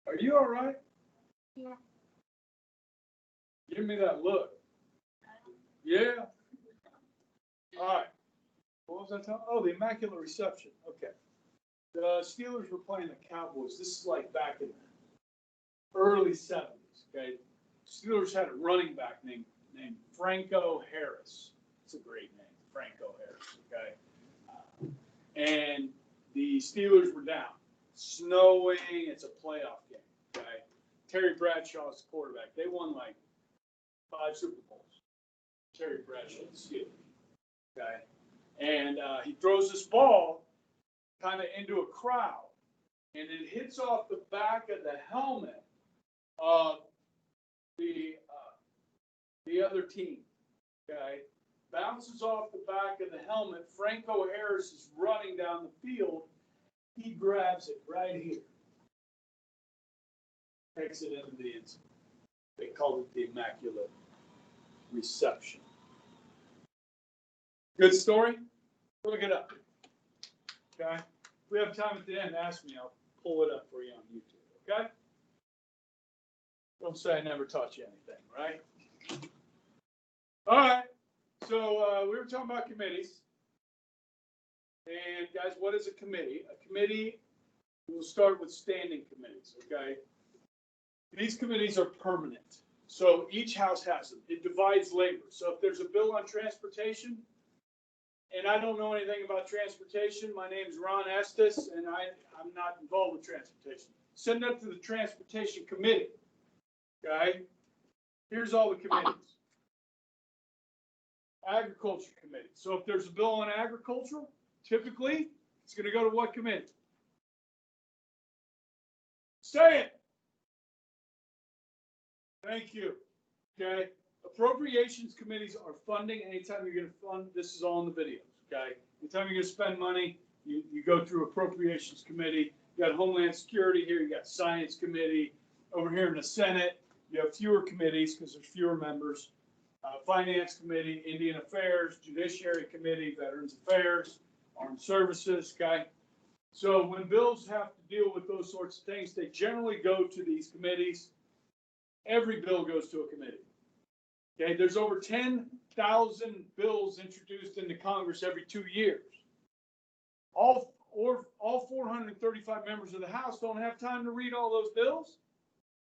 Are you all right? Yeah. Give me that look. Yeah. All right. What was I talking? Oh, the Immaculate Reception. Okay. The Steelers were playing the Cowboys. This is like back in the early 70s. Okay. Steelers had a running back named Franco Harris. It's a great name, Franco Harris. Okay. And the Steelers were down. Snowing. It's a playoff game. Okay. Terry Bradshaw's the quarterback. They won like 5 Super Bowls. Terry Bradshaw, the Steelers. Okay. And he throws this ball kind of into a crowd, and it hits off the back of the helmet of the other team. Okay. Bounces off the back of the helmet. Franco Harris is running down the field. He grabs it right here. Takes it into the end zone. They called it the Immaculate Reception. Good story? Look it up. Okay? If we have time at the end, ask me. I'll pull it up for you on YouTube. Okay? Don't say I never taught you anything, right? All right. So we were talking about committees. And guys, what is a committee? A committee, we'll start with standing committees, okay? These committees are permanent. So each house has them. It divides labor. So if there's a bill on transportation, and I don't know anything about transportation, my name's Ron Estes, and I'm not involved with transportation. Send that to the Transportation Committee, okay? Here's all the committees. Agriculture Committee. So if there's a bill on agriculture, typically it's going to go to what committee? Say it. Thank you. Okay. Appropriations committees are funding. Anytime you're going to fund, this is all in the videos. Okay. Anytime you're going to spend money, you go through appropriations committee. You got Homeland Security here. You got Science Committee. Over here in the Senate, you have fewer committees because there's fewer members. Finance Committee, Indian Affairs, Judiciary Committee, Veterans Affairs, Armed Services. Okay. So when bills have to deal with those sorts of things, they generally go to these committees. Every bill goes to a committee. Okay, there's over 10,000 bills introduced into Congress every 2 years. All 435 members of the House don't have time to read all those bills.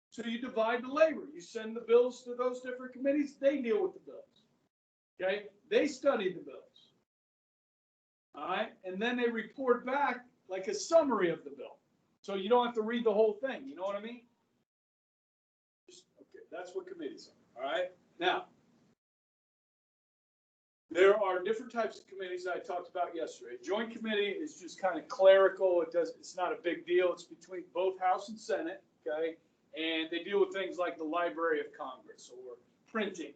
So you divide the labor. You send the bills to those different committees. They deal with the bills. Okay, they study the bills. All right, and then they report back like a summary of the bill. So you don't have to read the whole thing. You know what I mean? Okay, that's what committees are. All right. Now, there are different types of committees that I talked about yesterday. Joint committee is just kind of clerical. It's not a big deal. It's between both House and Senate. Okay, and they deal with things like the Library of Congress or printing.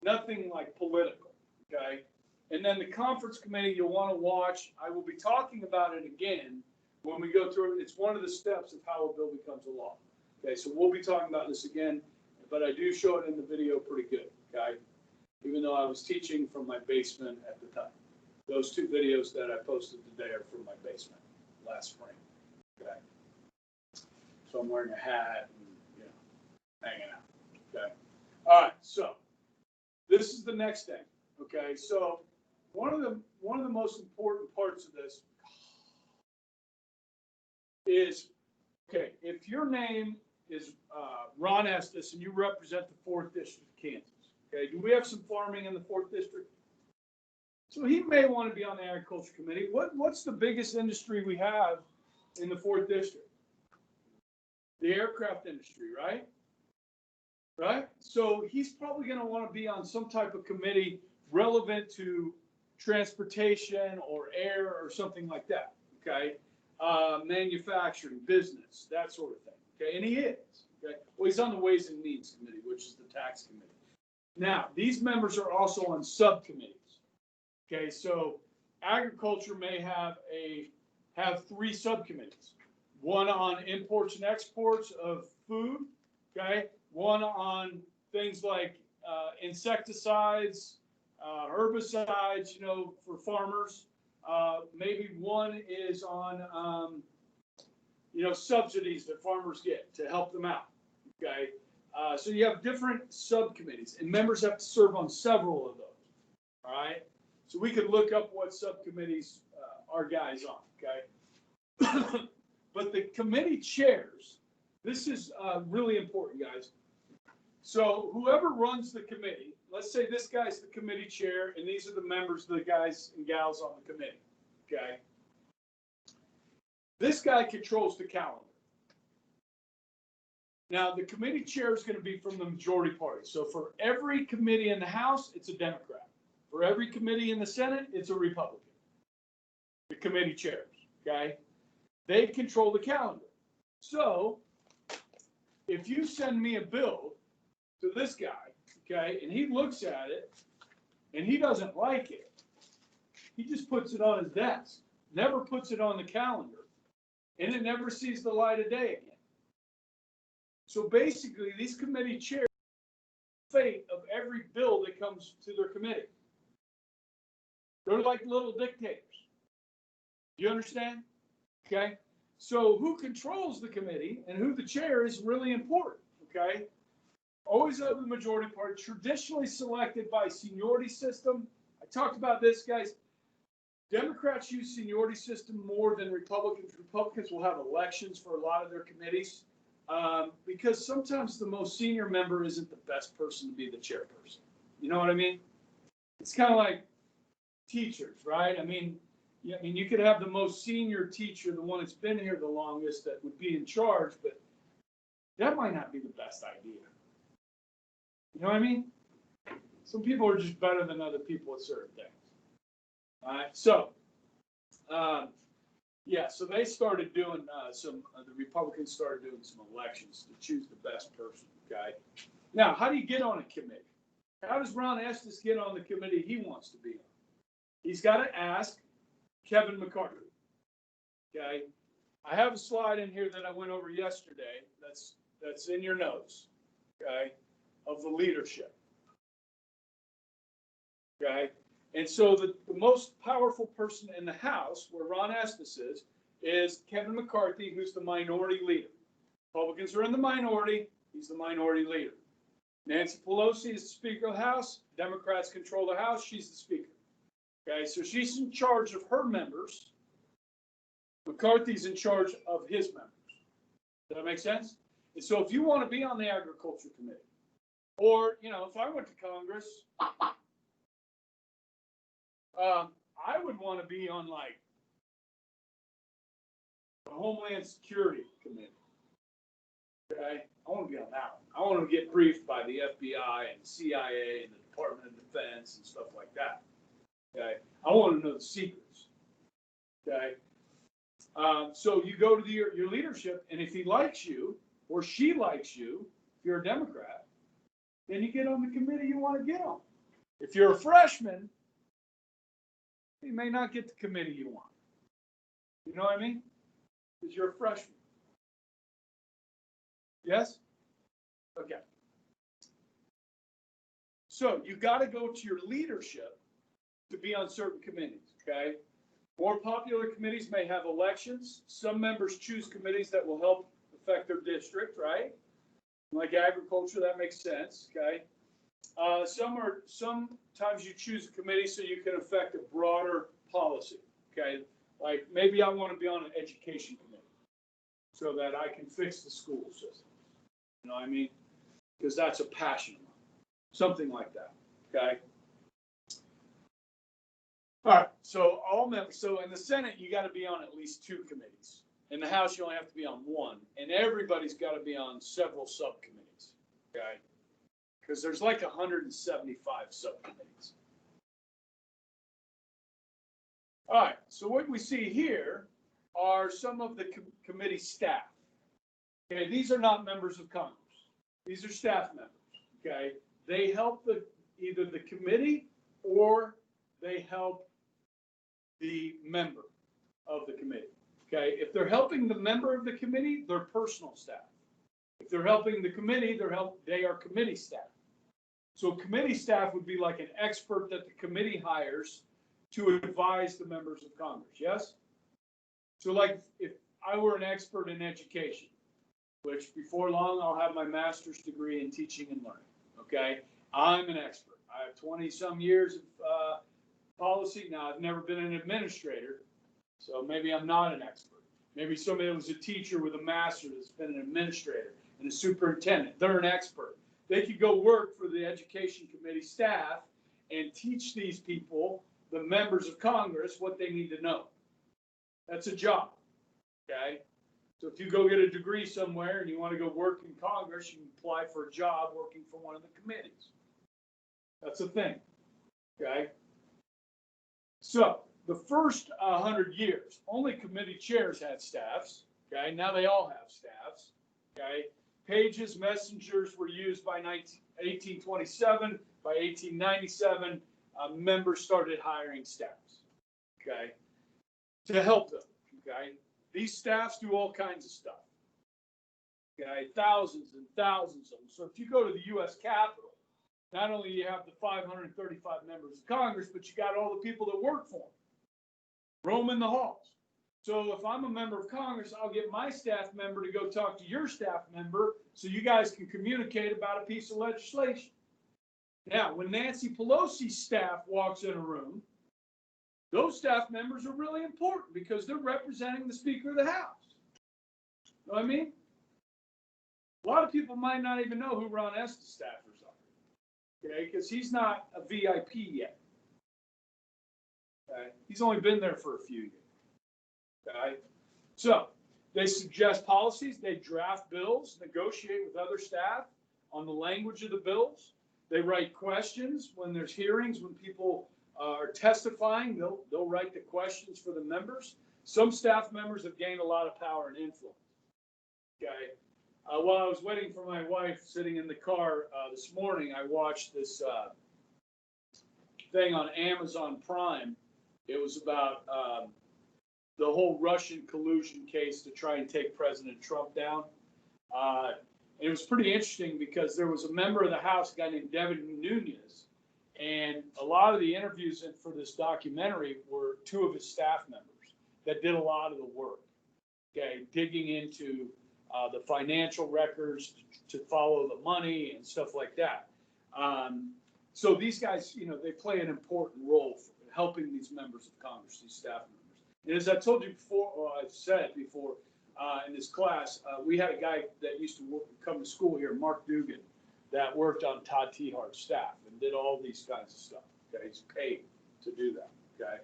Nothing like political. Okay, and then the conference committee you'll want to watch. I will be talking about it again when we go through it. It's one of the steps of how a bill becomes a law. Okay, so we'll be talking about this again, but I do show it in the video pretty good, okay? Even though I was teaching from my basement at the time. Those 2 videos that I posted today are from my basement last spring, okay? So I'm wearing a hat and, hanging out, okay? All right, so this is the next thing, okay? So one of the most important parts of this is, okay, if your name is Ron Estes and you represent the 4th District of Kansas. Okay, do we have some farming in the 4th District? So he may want to be on the Agriculture Committee. What's the biggest industry we have in the 4th District? The aircraft industry, right? Right? So he's probably going to want to be on some type of committee relevant to transportation or air or something like that. Okay, manufacturing, business, that sort of thing. Okay, and he is. Okay, well, he's on the Ways and Means Committee, which is the tax committee. Now, these members are also on subcommittees. Okay, so agriculture may have 3 subcommittees. One on imports and exports of food. Okay, one on things like insecticides, herbicides, for farmers. Maybe one is on subsidies that farmers get to help them out. Okay. So you have different subcommittees, and members have to serve on several of those. All right. So we could look up what subcommittees our guys on. Okay. But the committee chairs, this is really important, guys. So whoever runs the committee, let's say this guy's the committee chair, and these are the members, the guys and gals on the committee. Okay. This guy controls the calendar. Now, the committee chair is going to be from the majority party. So for every committee in the House, it's a Democrat. For every committee in the Senate, it's a Republican. The committee chairs, okay? They control the calendar. So if you send me a bill to this guy, okay, and he looks at it and he doesn't like it, he just puts it on his desk, never puts it on the calendar, and it never sees the light of day again. So basically, these committee chairs the fate of every bill that comes to their committee. They're like little dictators. You understand? Okay. So who controls the committee and who the chair is really important. Okay. Always of the majority party, traditionally selected by seniority system. I talked about this, guys. Democrats use seniority system more than Republicans. Republicans will have elections for a lot of their committees. Because sometimes the most senior member isn't the best person to be the chairperson. You know what I mean? It's kind of like teachers, right? I mean, you could have the most senior teacher, the one that's been here the longest, that would be in charge, but that might not be the best idea. You know what I mean? Some people are just better than other people at certain things. All right, so yeah, so they started doing the Republicans started doing some elections to choose the best person, okay? Now, how do you get on a committee? How does Ron Estes get on the committee he wants to be on? He's got to ask Kevin McCarthy, okay? I have a slide in here that I went over yesterday that's in your notes, okay, of the leadership, okay? And so the most powerful person in the House, where Ron Estes is Kevin McCarthy, who's the minority leader. Republicans are in the minority. He's the minority leader. Nancy Pelosi is the Speaker of the House. Democrats control the House. She's the Speaker. Okay, so she's in charge of her members. McCarthy's in charge of his members. Does that make sense? And so if you want to be on the Agriculture Committee, or, if I went to Congress, I would want to be on, like, the Homeland Security Committee. Okay? I want to be on that one. I want to get briefed by the FBI and the CIA and the Department of Defense and stuff like that. Okay? I want to know the secrets. Okay? So you go to your leadership, and if he likes you or she likes you, if you're a Democrat, then you get on the committee you want to get on. If you're a freshman, you may not get the committee you want. You know what I mean? Because you're a freshman. Yes? Okay. So you got to go to your leadership to be on certain committees, okay? More popular committees may have elections. Some members choose committees that will help affect their district, right? Like agriculture, that makes sense, okay? Sometimes you choose a committee so you can affect a broader policy, okay? Like maybe I want to be on an education committee so that I can fix the school system. You know what I mean? Because that's a passion of mine. Something like that, okay? All right, so all members, so in the Senate, you got to be on at least 2 committees. In the House, you only have to be on 1, and everybody's got to be on several subcommittees, okay? Because there's like 175 subcommittees. All right, so what we see here are some of the committee staff. Okay, these are not members of Congress. These are staff members, okay? They help either the committee or they help the member of the committee, okay? If they're helping the member of the committee, they're personal staff. If they're helping the committee, they are committee staff. So committee staff would be like an expert that the committee hires to advise the members of Congress, yes? So like if I were an expert in education, which before long I'll have my master's degree in teaching and learning. Okay, I'm an expert. I have 20 some years of policy. Now I've never been an administrator, so maybe I'm not an expert. Maybe somebody that was a teacher with a master's that's been an administrator and a superintendent. They're an expert. They could go work for the education committee staff and teach these people, the members of Congress, what they need to know. That's a job. Okay. So if you go get a degree somewhere and you want to go work in Congress, you can apply for a job working for one of the committees. That's a thing. Okay. So the first 100 years, only committee chairs had staffs. Okay. Now they all have staffs. Okay. Pages, messengers were used by 1827. By 1897, members started hiring staffs. Okay. To help them. Okay. These staffs do all kinds of stuff. Okay, thousands and thousands of them. So if you go to the U.S. Capitol, not only do you have the 535 members of Congress, but you got all the people that work for them, roaming the halls. So if I'm a member of Congress, I'll get my staff member to go talk to your staff member so you guys can communicate about a piece of legislation. Now, when Nancy Pelosi's staff walks in a room, those staff members are really important because they're representing the Speaker of the House. You know what I mean? A lot of people might not even know who Ron Estes' staffers are, okay, because he's not a VIP yet. Okay? He's only been there for a few years. Okay? So they suggest policies, they draft bills, negotiate with other staff on the language of the bills. They write questions when there's hearings, when people are testifying, they'll write the questions for the members. Some staff members have gained a lot of power and influence. Okay. While I was waiting for my wife sitting in the car this morning, I watched this thing on Amazon Prime. It was about the whole Russian collusion case to try and take President Trump down. It was pretty interesting because there was a member of the House, a guy named Devin Nunes, and a lot of the interviews for this documentary were two of his staff members that did a lot of the work, okay, digging into the financial records to follow the money and stuff like that. So these guys, you know, they play an important role for helping these members of Congress, these staff members. And as I told you before, or I've said before, in this class, we had a guy that used to come to school here, Mark Dugan, that worked on Todd Tihart's staff and did all these kinds of stuff. Okay, he's paid to do that. Okay,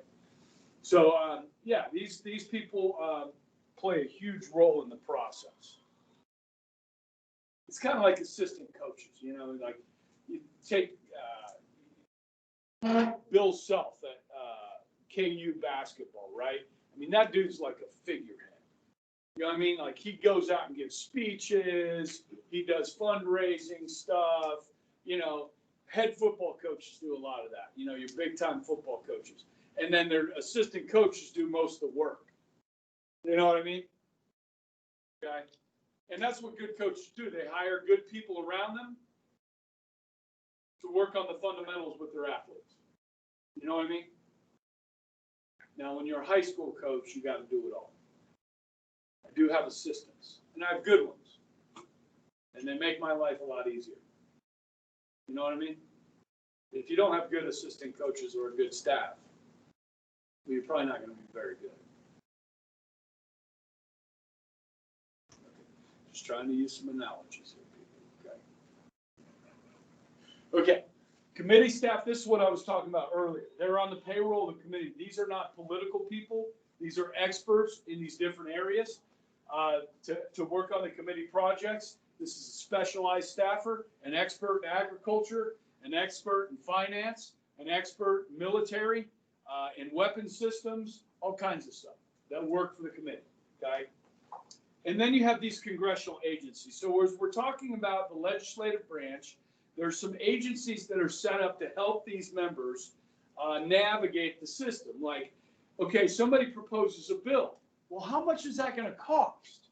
so yeah, these people play a huge role in the process. It's kind of like assistant coaches, you know, like you take Bill Self at KU basketball, right? I mean, that dude's like a figurehead. You know what I mean? Like, he goes out and gives speeches. He does fundraising stuff. You know, head football coaches do a lot of that. You know, your big-time football coaches. And then their assistant coaches do most of the work. You know what I mean? Okay. And that's what good coaches do. They hire good people around them to work on the fundamentals with their athletes. You know what I mean? Now, when you're a high school coach, you got to do it all. I do have assistants, and I have good ones, and they make my life a lot easier. You know what I mean? If you don't have good assistant coaches or a good staff, well, you're probably not going to be very good. Okay. Just trying to use some analogies here, people. Okay. Okay. Committee staff, this is what I was talking about earlier. They're on the payroll of the committee. These are not political people. These are experts in these different areas to work on the committee projects. This is a specialized staffer, an expert in agriculture, an expert in finance, an expert in military, in weapon systems, all kinds of stuff that work for the committee, okay? And then you have these congressional agencies. So as we're talking about the legislative branch, there's some agencies that are set up to help these members navigate the system. Like, okay, somebody proposes a bill. Well, how much is that going to cost?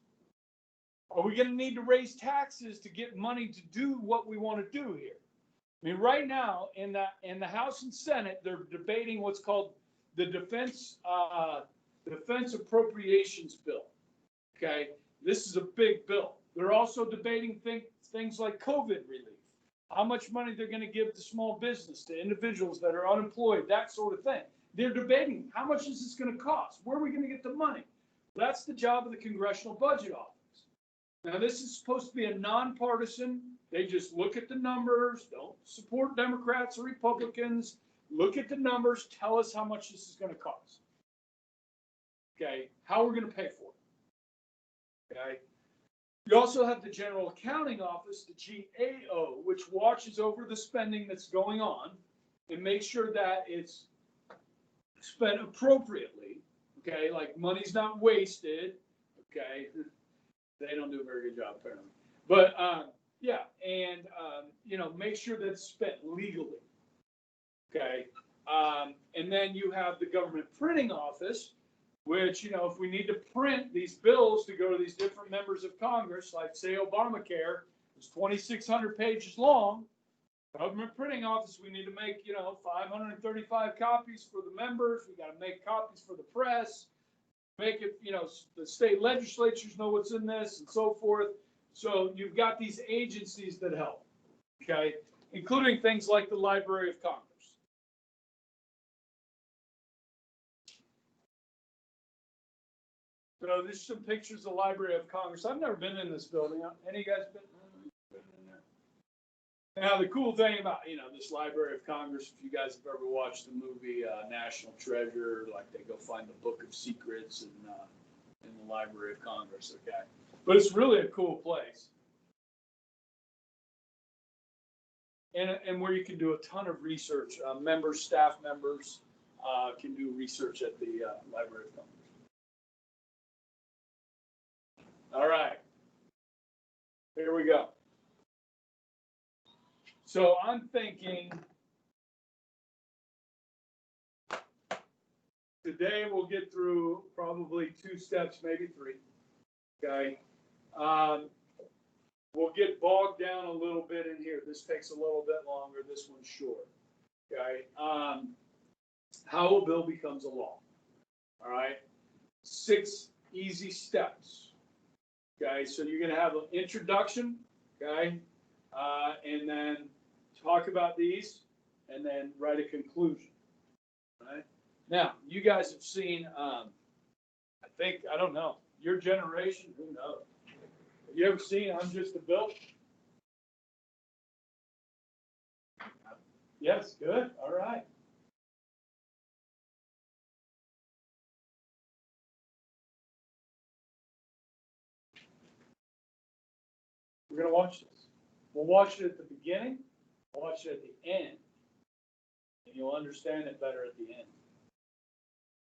Are we going to need to raise taxes to get money to do what we want to do here? I mean, right now in the House and Senate, they're debating what's called the Defense Appropriations Bill. Okay, this is a big bill. They're also debating things like COVID relief, how much money they're going to give to small business, to individuals that are unemployed, that sort of thing. They're debating how much is this going to cost? Where are we going to get the money? That's the job of the Congressional Budget Office. Now, this is supposed to be a nonpartisan. They just look at the numbers, don't support Democrats or Republicans. Look at the numbers, tell us how much this is going to cost. Okay, how we're going to pay for it. Okay. You also have the General Accounting Office, the GAO, which watches over the spending that's going on and makes sure that it's spent appropriately. Okay, like money's not wasted. Okay, they don't do a very good job apparently. But yeah, and make sure that it's spent legally. Okay, and then you have the Government Printing Office, which, if we need to print these bills to go to these different members of Congress, like say Obamacare is 2,600 pages long, Government Printing Office, we need to make, 535 copies for the members. We got to make copies for the press, make it, the state legislatures know what's in this and so forth. So you've got these agencies that help, okay, including things like the Library of Congress. So there's some pictures of the Library of Congress. I've never been in this building. Any of you guys been in there? Now, the cool thing about, this Library of Congress, if you guys have ever watched the movie National Treasure, like they go find the Book of Secrets in the Library of Congress, okay? But it's really a cool place. And where you can do a ton of research. Members, staff members can do research at the Library of Congress. All right, here we go. So I'm thinking today we'll get through probably 2 steps, maybe 3. Okay. We'll get bogged down a little bit in here. This takes a little bit longer. This one's short. Okay. How a bill becomes a law. All right. 6 easy steps. Okay, so you're going to have an introduction, okay, and then talk about these, and then write a conclusion. Right? Now, you guys have seen, I don't know, your generation, who knows? Have you ever seen I'm Just a Bill? Yes, good, all right. We're going to watch this. We'll watch it at the beginning, watch it at the end, and you'll understand it better at the end.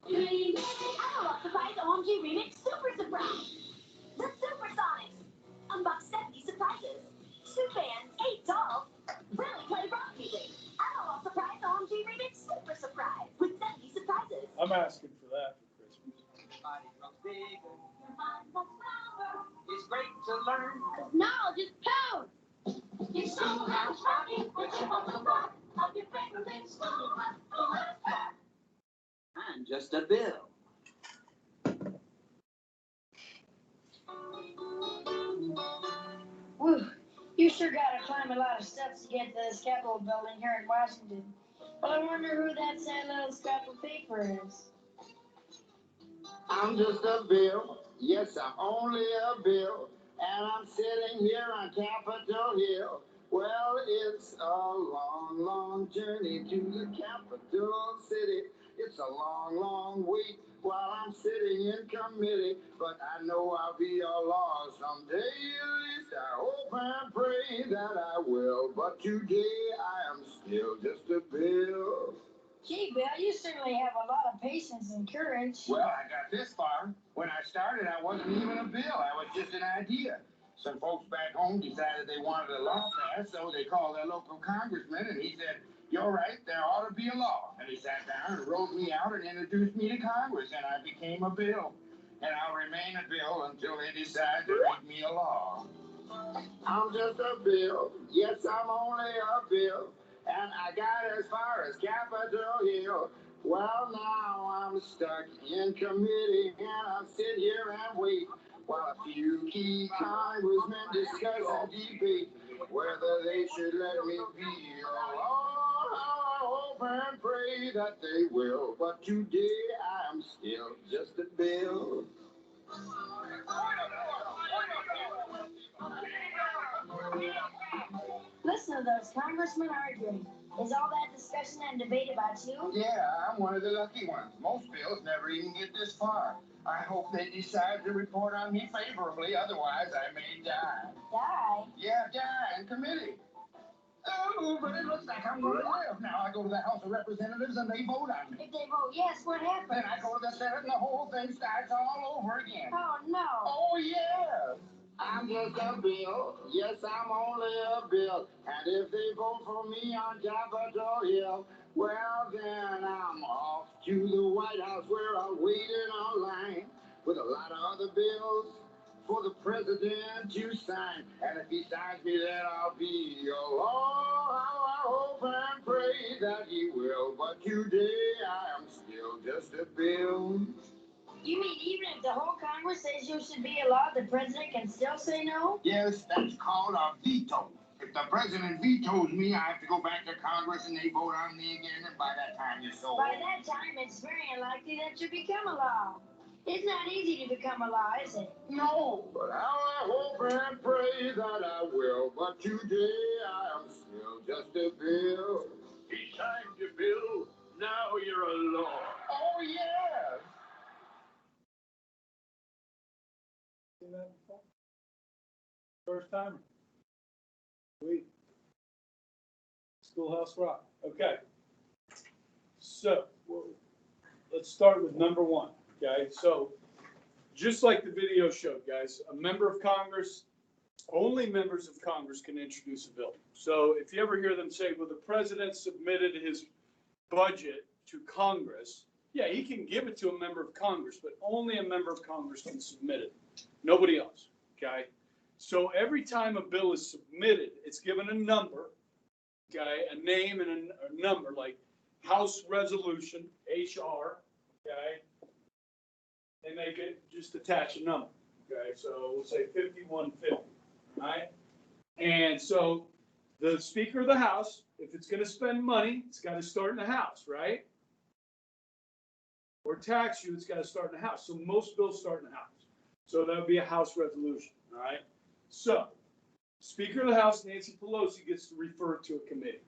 Analog Surprise OMG Remix Super Surprise! The Supersonics! Unbox 70 surprises. 2 bands, 8 dolls. Really play rock music. Analog Surprise OMG Remix Super Surprise with 70 surprises. I'm asking for that for Christmas. Body grows bigger. Your mind looks louder. It's great to learn. Knowledge is power. You so have shocking, put you on the block of your favorite school. I'm just a bill. Whew, you sure gotta climb a lot of steps to get to this Capitol building here in Washington. But I wonder who that sad little scrap of paper is. I'm just a bill. Yes, I'm only a bill. And I'm sitting here on Capitol Hill. Well, it's a long, long journey to the capital city. It's a long, long wait while I'm sitting in committee. But I know I'll be a law someday. At least I hope and pray that I will. But today I am still just a bill. Gee, Bill, you certainly have a lot of patience and courage. Well, I got this far. When I started, I wasn't even a bill. I was just an idea. Some folks back home decided they wanted a law passed, so they called their local congressman, and he said, "You're right, there ought to be a law." And he sat down and wrote me out and introduced me to Congress, and I became a bill. And I'll remain a bill until they decide to make me a law. I'm just a bill. Yes, I'm only a bill. And I got as far as Capitol Hill. Well, now I'm stuck in committee, and I sit here and wait while a few key congressmen discuss and debate whether they should let me be. Oh, how I hope and pray that they will, but today I am still just a bill. Listen to those congressmen arguing. Is all that discussion and debate about you? Yeah, I'm one of the lucky ones. Most bills never even get this far. I hope they decide to report on me favorably, otherwise I may die. Die? Yeah, die in committee. Oh, but it looks like I'm going to live. Now I go to the House of Representatives and they vote on me. If they vote yes, what happens? Then I go to the Senate and the whole thing starts all over again. Oh, no. Oh, yeah. I'm just a bill. Yes, I'm only a bill. And if they vote for me on Capitol Hill, well, then I'm off to the White House where I'll wait in a line with a lot of other bills for the president to sign. And if he signs me, then I'll be alone. How I hope and pray that he will. But today I am still just a bill. You mean even if the whole Congress says you should be allowed, the president can still say no? Yes, that's called a veto. If the president vetoes me, I have to go back to Congress and they vote on me again, and by that time you're so By old. that time, it's very unlikely that you become a law. It's not easy to become a law, is it? No, but how I hope and pray that I will. But today I am still just a bill. He signed your bill. Now you're a law. Oh, yeah. Seen that before? First time. Sweet. Schoolhouse Rock. Okay. So let's start with number one. Okay. So just like the video showed, guys, a member of Congress, only members of Congress can introduce a bill. So if you ever hear them say, well, the president submitted his budget to Congress, yeah, he can give it to a member of Congress, but only a member of Congress can submit it. Nobody else, okay? So every time a bill is submitted, it's given a number, okay, a name and a number, like House Resolution, HR, okay? And they can just attach a number, okay? So we'll say 5150, right? And so the Speaker of the House, if it's going to spend money, it's got to start in the House, right? Or tax you, it's got to start in the House. So most bills start in the House. So that would be a House resolution, all right? So Speaker of the House, Nancy Pelosi, gets to refer to a committee,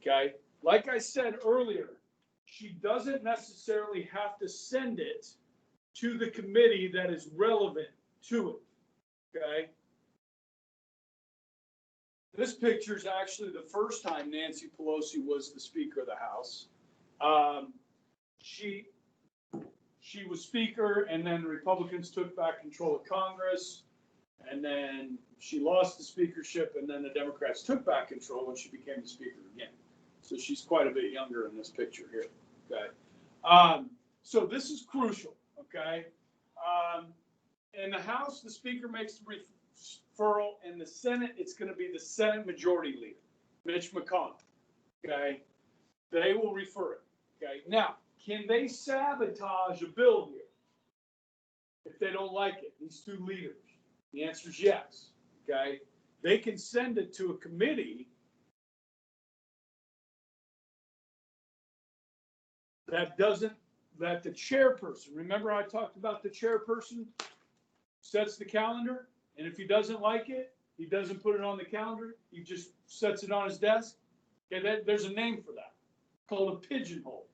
okay? Like I said earlier, she doesn't necessarily have to send it to the committee that is relevant to it, okay? This picture is actually the first time Nancy Pelosi was the Speaker of the House. She was Speaker, and then the Republicans took back control of Congress, and then she lost the speakership, and then the Democrats took back control when she became the Speaker again. So she's quite a bit younger in this picture here, okay? So this is crucial, okay? In the House, the Speaker makes the referral. In the Senate, it's going to be the Senate Majority Leader, Mitch McConnell, okay? They will refer it, okay? Now, can they sabotage a bill here if they don't like it, these two leaders? The answer is yes, okay? They can send it to a committee that the chairperson, remember I talked about the chairperson sets the calendar, and if he doesn't like it, he doesn't put it on the calendar, he just sets it on his desk. Okay, there's a name for that, called a pigeonhole.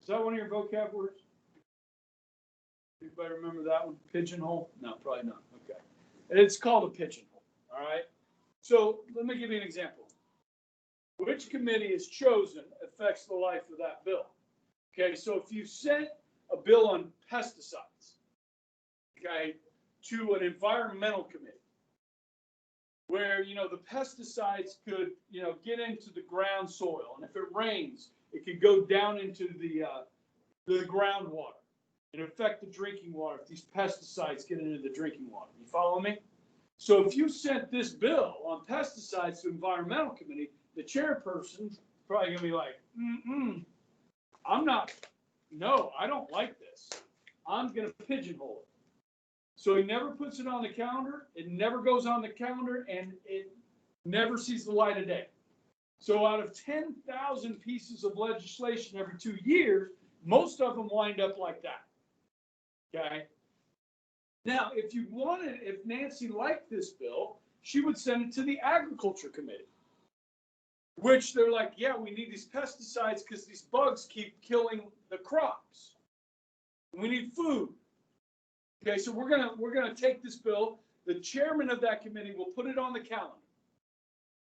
Is that one of your vocab words? Anybody remember that one? Pigeonhole? No, probably not. Okay. It's called a pigeonhole. All right. So let me give you an example. Which committee is chosen affects the life of that bill. Okay. So if you sent a bill on pesticides, okay, to an environmental committee, where, the pesticides could, get into the ground soil, and if it rains, it could go down into the groundwater and affect the drinking water if these pesticides get into the drinking water. You follow me? So if you sent this bill on pesticides to environmental committee, the chairperson's probably gonna be like, I don't like this. I'm gonna pigeonhole it. So he never puts it on the calendar, it never goes on the calendar, and it never sees the light of day. So out of 10,000 pieces of legislation every 2 years, most of them wind up like that. Okay? Now, if Nancy liked this bill, she would send it to the Agriculture Committee, which they're like, yeah, we need these pesticides because these bugs keep killing the crops. We need food. Okay, so we're gonna take this bill. The chairman of that committee will put it on the calendar.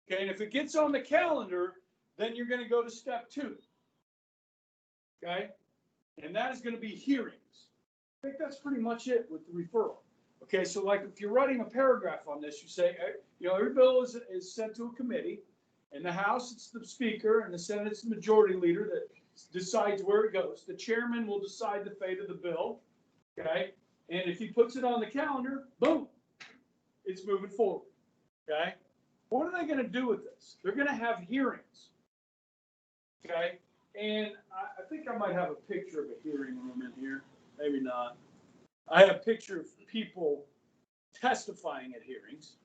Okay, and if it gets on the calendar, then you're gonna go to step 2. Okay, and that is gonna be hearings. I think that's pretty much it with the referral. Okay, so like if you're writing a paragraph on this, you say, every bill is sent to a committee. In the House, it's the Speaker, and the Senate, it's the Majority Leader that decides where it goes. The chairman will decide the fate of the bill. Okay, and if he puts it on the calendar, boom, it's moving forward. Okay, what are they going to do with this? They're going to have hearings. Okay, and I think I might have a picture of a hearing room in here. Maybe not. I have a picture of people testifying at hearings.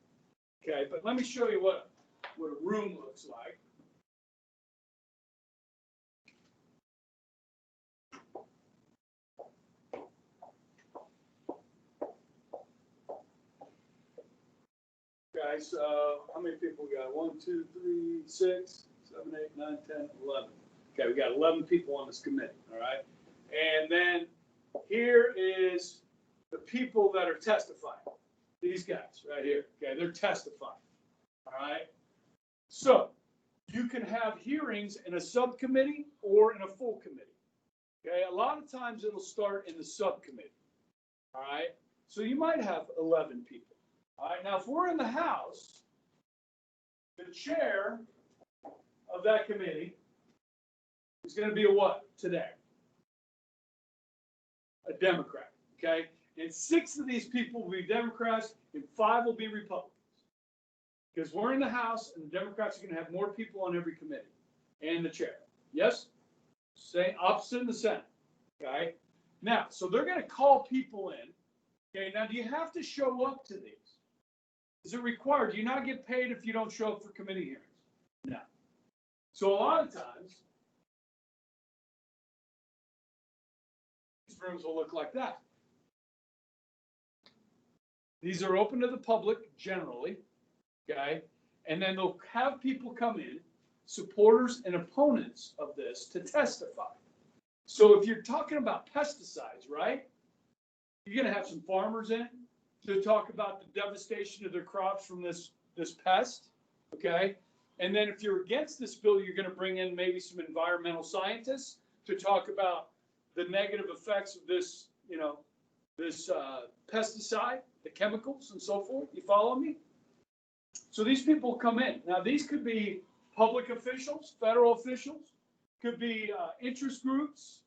Okay, but let me show you what a room looks like. Guys, how many people we got? 1, 2, 3, 6, 7, 8, 9, 10, 11. Okay, we got 11 people on this committee, all right? And then here is the people that are testifying. These guys right here, okay, they're testifying, all right? So you can have hearings in a subcommittee or in a full committee. Okay, a lot of times it'll start in the subcommittee. All right, so you might have 11 people. All right, now if we're in the House, the chair of that committee is going to be a what today? A Democrat. Okay, and 6 of these people will be Democrats and 5 will be Republicans. Because we're in the House, and the Democrats are going to have more people on every committee, and the chair. Yes? Same, opposite in the Senate. Okay? Now, so they're going to call people in. Okay, now do you have to show up to these? Is it required? Do you not get paid if you don't show up for committee hearings? No. So a lot of times, these rooms will look like that. These are open to the public generally. Okay, and then they'll have people come in, supporters and opponents of this, to testify. So if you're talking about pesticides, right, you're going to have some farmers in to talk about the devastation of their crops from this pest. Okay, and then if you're against this bill, you're going to bring in maybe some environmental scientists to talk about the negative effects of this, this pesticide, the chemicals and so forth. You follow me? So these people come in. Now, these could be public officials, federal officials, could be interest groups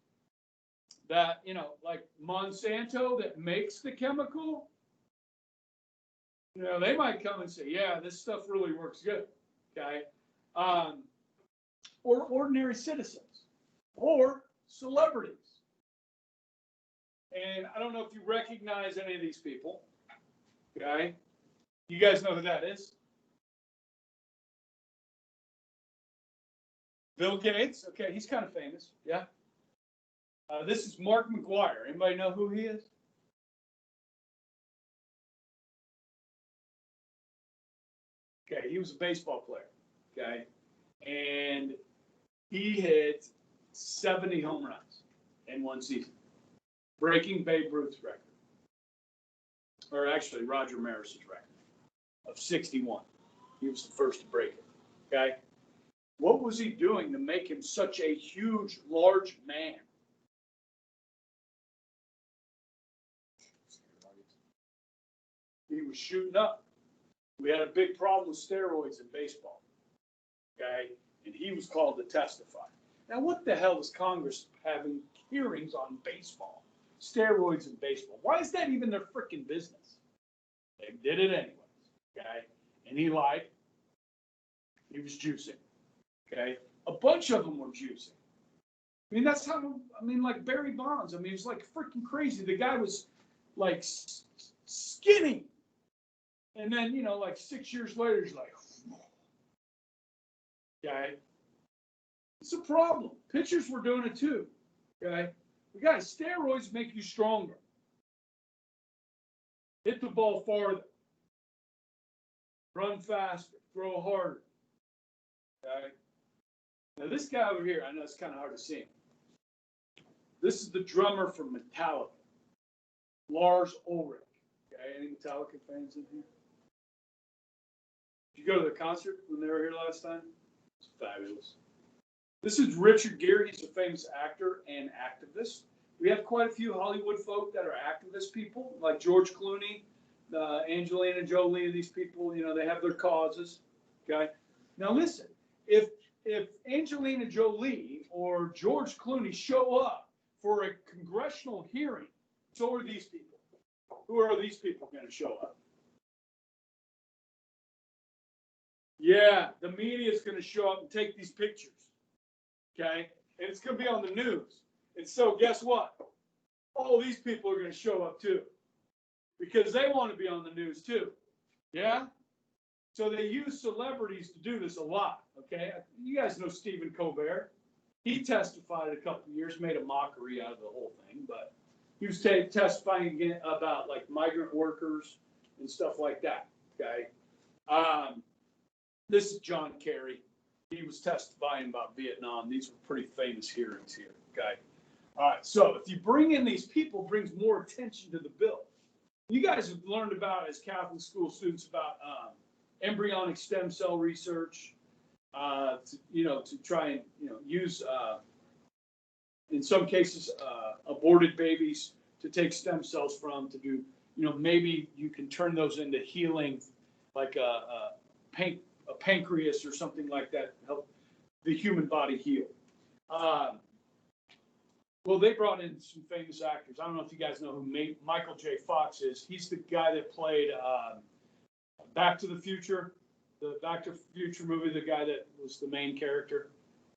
that, like Monsanto that makes the chemical. They might come and say, yeah, this stuff really works good. Okay. Or ordinary citizens or celebrities. And I don't know if you recognize any of these people. Okay. You guys know who that is? Bill Gates. Okay, he's kind of famous. Yeah. This is Mark McGuire. Anybody know who he is? Okay, he was a baseball player. Okay, and he hit 70 home runs in one season, breaking Babe Ruth's record, or actually Roger Maris's record of 61. He was the first to break it. Okay. What was he doing to make him such a huge, large man? He was shooting up. We had a big problem with steroids in baseball. Okay? And he was called to testify. Now, what the hell is Congress having hearings on baseball? Steroids in baseball. Why is that even their freaking business? They did it anyways. Okay? And he lied. He was juicing. Okay, a bunch of them were juicing. I mean, that's how. Like Barry Bonds. I mean, it was like freaking crazy. The guy was like skinny. And then, you know, like 6 years later, he's like, okay. It's a problem. Pitchers were doing it too. Okay. Guys, steroids make you stronger. Hit the ball farther. Run faster. Throw harder. Okay. Now this guy over here, I know it's kind of hard to see him. This is the drummer from Metallica, Lars Ulrich. Okay, any Metallica fans in here? Did you go to the concert when they were here last time? It's fabulous. This is Richard Gere. He's a famous actor and activist. We have quite a few Hollywood folk that are activist people, like George Clooney, Angelina Jolie. These people, you know, they have their causes. Okay. Now listen, if Angelina Jolie or George Clooney show up for a congressional hearing, so are these people. Who are these people going to show up? Yeah, the media is going to show up and take these pictures. Okay? And it's going to be on the news. And so guess what? All these people are going to show up too. Because they want to be on the news too. Yeah? So they use celebrities to do this a lot. Okay? You guys know Stephen Colbert. He testified a couple of years, made a mockery out of the whole thing, but he was testifying again about like migrant workers and stuff like that. Okay. This is John Kerry. He was testifying about Vietnam. These were pretty famous hearings here. Okay. All right. So if you bring in these people, it brings more attention to the bill. You guys have learned about, as Catholic school students, about embryonic stem cell research. To try and use in some cases aborted babies to take stem cells from to do maybe you can turn those into healing, like a pancreas or something like that, help the human body heal. Well, they brought in some famous actors. I don't know if you guys know who Michael J. Fox is. He's the guy that played Back to the Future. The Back to the Future movie, the guy that was the main character,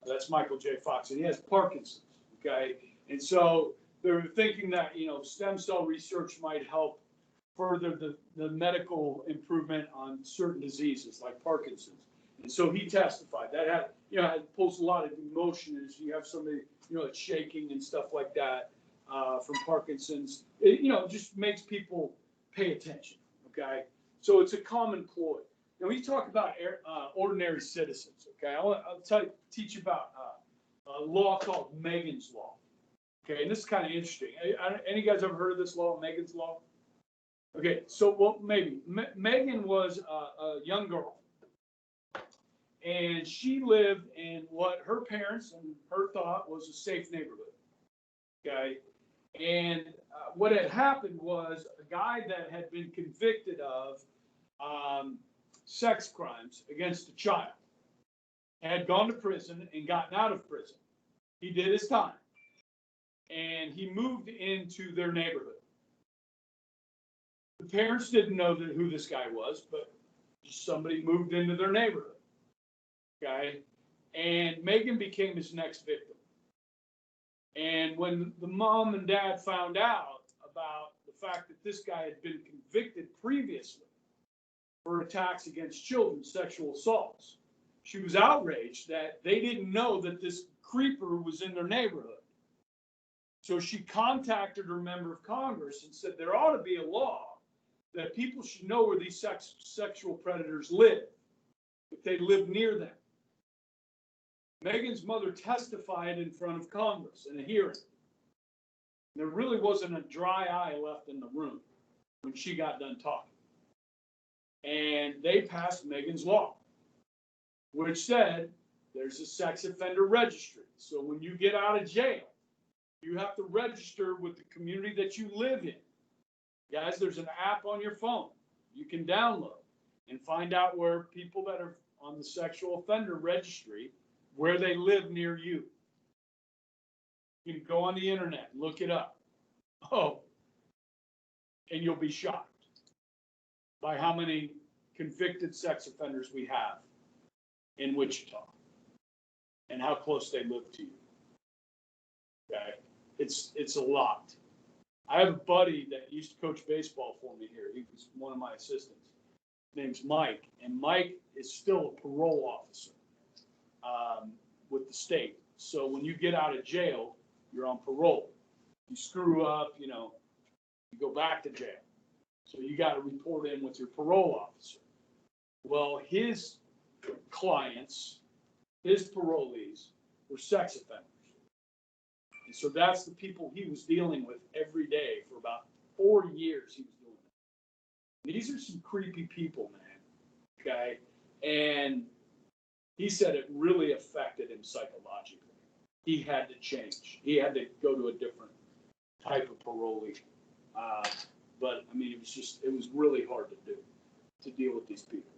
that's Michael J. Fox, and he has Parkinson's, okay? And so they're thinking that, stem cell research might help further the medical improvement on certain diseases like Parkinson's. And so he testified. That had, it pulls a lot of emotion as you have somebody, that's shaking and stuff like that from Parkinson's. It just makes people pay attention, okay? So it's a common ploy. Now, we talk about ordinary citizens, okay? I'll teach you about a law called Megan's Law, okay? And this is kind of interesting. Any guys ever heard of this law, Megan's Law? Okay, so well, maybe. Megan was a young girl, and she lived in what her parents and her thought was a safe neighborhood, okay? And what had happened was a guy that had been convicted of sex crimes against a child had gone to prison and gotten out of prison. He did his time, and he moved into their neighborhood. The parents didn't know who this guy was, but somebody moved into their neighborhood. Okay, and Megan became his next victim. And when the mom and dad found out about the fact that this guy had been convicted previously for attacks against children, sexual assaults, she was outraged that they didn't know that this creeper was in their neighborhood. So she contacted her member of Congress and said there ought to be a law that people should know where these sexual predators live, if they live near them. Megan's mother testified in front of Congress in a hearing. There really wasn't a dry eye left in the room when she got done talking. And they passed Megan's Law, which said there's a sex offender registry. So when you get out of jail, you have to register with the community that you live in. Guys, there's an app on your phone you can download and find out where people that are on the sexual offender registry, where they live near you. You can go on the internet, look it up. Oh, and you'll be shocked by how many convicted sex offenders we have in Wichita and how close they live to you. Okay, it's a lot. I have a buddy that used to coach baseball for me here. He was one of my assistants. His name's Mike, and Mike is still a parole officer with the state. So when you get out of jail, you're on parole. You screw up, you go back to jail. So you got to report in with your parole officer. Well, his clients, his parolees, were sex offenders. And so that's the people he was dealing with every day for about 4 years he was doing that. These are some creepy people, man. Okay? And he said it really affected him psychologically. He had to change. He had to go to a different type of parolee. But, I mean, it was really hard to do, to deal with these people.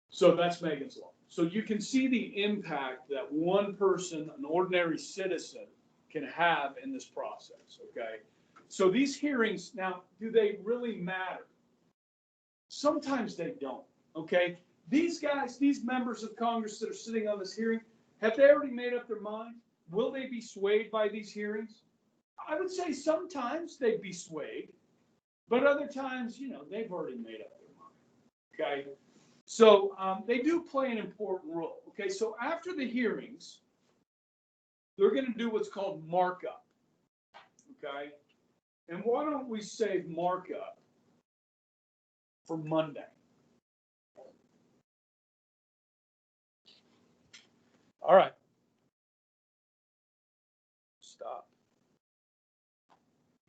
So that's Megan's Law. So you can see the impact that one person, an ordinary citizen, can have in this process, okay? So these hearings, now, do they really matter? Sometimes they don't, okay? These guys, these members of Congress that are sitting on this hearing, have they already made up their mind? Will they be swayed by these hearings? I would say sometimes they'd be swayed, but other times, they've already made up their mind, okay? So they do play an important role. Okay, so after the hearings, they're going to do what's called markup. Okay, and why don't we save markup for Monday? All right.